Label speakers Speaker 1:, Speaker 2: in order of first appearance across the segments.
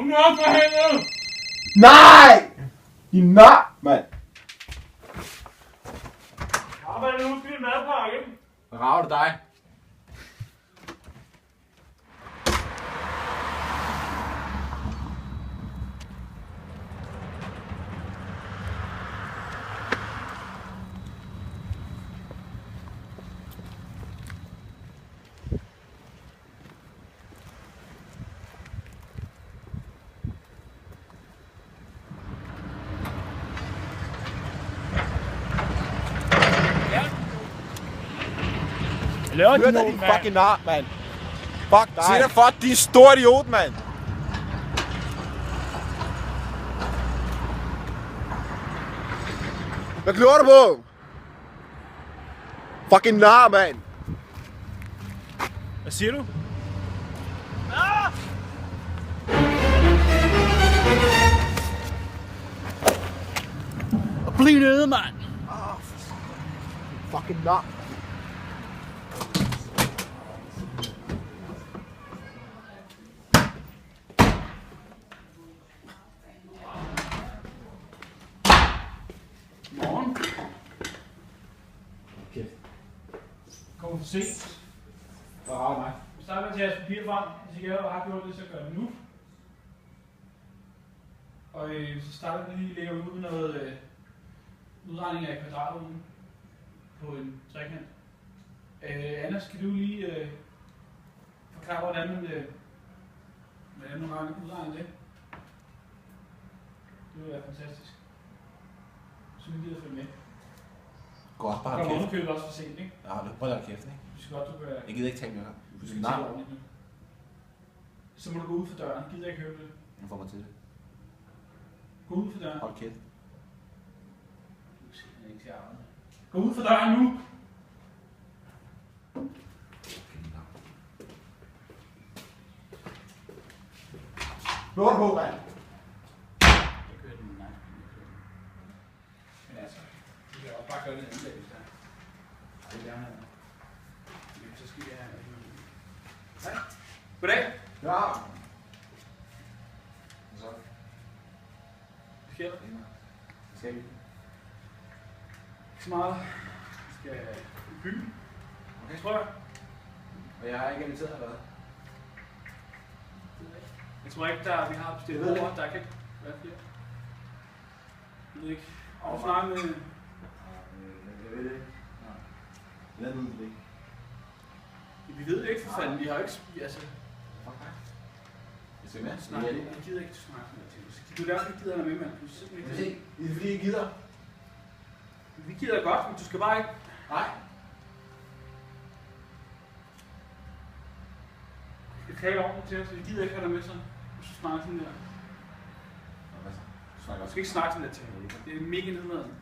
Speaker 1: den op for helvede!
Speaker 2: Nej! Din nar, mand.
Speaker 1: Arbejder nu til en madpakke.
Speaker 2: Hvad rager det dig?
Speaker 1: Laver
Speaker 2: Hør da, din fucking nar, mand. Fuck dig. Se dig for, din store idiot, mand. Hvad klør du på? Fucking nar, mand.
Speaker 1: Hvad siger du? Og bliv nede, mand!
Speaker 2: Fucking nar.
Speaker 1: Morgen. Kommer for sent.
Speaker 2: Hvad rager mig?
Speaker 1: Vi starter med at tage jeres papir frem. Hvis ikke jeg har gjort det, så gør det nu. Og så starter vi lige lægger ud noget udregning af kvadratruden på en trekant. Anna, skal du lige forklare, hvordan man nogle gange udregner det? Det vil være fantastisk. Så vi gider følge med.
Speaker 2: Gå også bare
Speaker 1: Du kommer
Speaker 2: kæft.
Speaker 1: underkøbet også for sent, ikke?
Speaker 2: Ja, du prøver at kæft, ikke?
Speaker 1: Du skal godt, du kan...
Speaker 2: Jeg gider ikke tale med dig.
Speaker 1: Du skal tale ordentligt nu. Så må du gå ud for døren. Gider ikke høre det?
Speaker 2: Jeg får mig til det.
Speaker 1: Gå ud for døren.
Speaker 2: Hold kæft.
Speaker 1: Gå ud for døren nu!
Speaker 2: Lort på, mand.
Speaker 1: Jeg kører den, nej. Men altså, vi kan også bare gøre det anden dag, hvis der er. Det vil gerne have. Jamen, så skal vi have... Hej. Goddag.
Speaker 2: Ja. Så.
Speaker 1: Hvad sker der?
Speaker 2: Skal vi?
Speaker 1: Ikke så meget. Vi skal i byen. Okay. Tror jeg.
Speaker 2: Og jeg har ikke inviteret dig, hvad?
Speaker 1: Jeg tror ikke, vi har bestilt
Speaker 2: Jeg ved
Speaker 1: over. Der kan ikke være flere. Jeg ved ikke. Og snakke med...
Speaker 2: Jeg ved det ikke. Nej. Lad nu det ikke.
Speaker 1: Vi ved det ikke for fanden. Vi har jo ikke... Altså...
Speaker 2: Fuck dig. Jeg skal med.
Speaker 1: Snakke. Jeg gider ikke snakke med dig. Du er derfor ikke gider dig med, mand. Du er simpelthen ikke...
Speaker 2: Det er fordi, jeg gider.
Speaker 1: Vi gider godt, men du skal bare ikke...
Speaker 2: Nej.
Speaker 1: Vi skal tale ordentligt til os, så vi gider ikke have dig med sådan. Du skal snakke sådan der. Du skal ikke snakke sådan der til ham. Det er mega nedladende.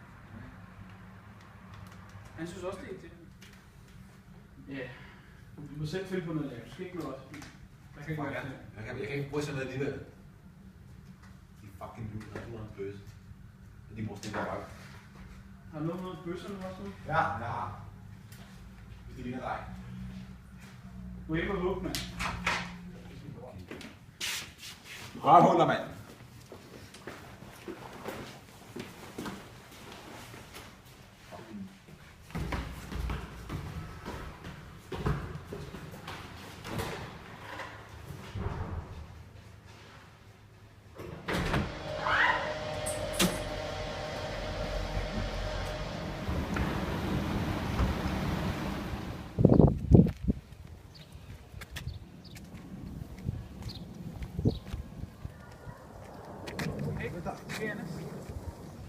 Speaker 1: Han synes også, det er til. Ja. Du må selv finde på noget, der. Du skal ikke med os. Der kan ikke være det.
Speaker 2: Jeg kan ikke bruge sådan noget alligevel. De fucking lyder, der er en bøse. De bruger stikker bare.
Speaker 1: Har du noget med bøsserne også nu?
Speaker 2: Ja, jeg har. Det ligner dig.
Speaker 1: Du er ikke på hug, mand.
Speaker 2: Rørhuller, mand.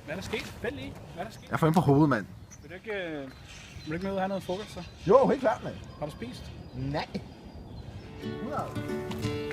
Speaker 1: Hvad er der sket? Vent lige. Hvad er der sket?
Speaker 2: Jeg får ind på hovedet, mand.
Speaker 1: Vil du ikke med ud og have noget frokost, så?
Speaker 2: Jo, helt klart, mand.
Speaker 1: Har du spist?
Speaker 2: Nej. 100.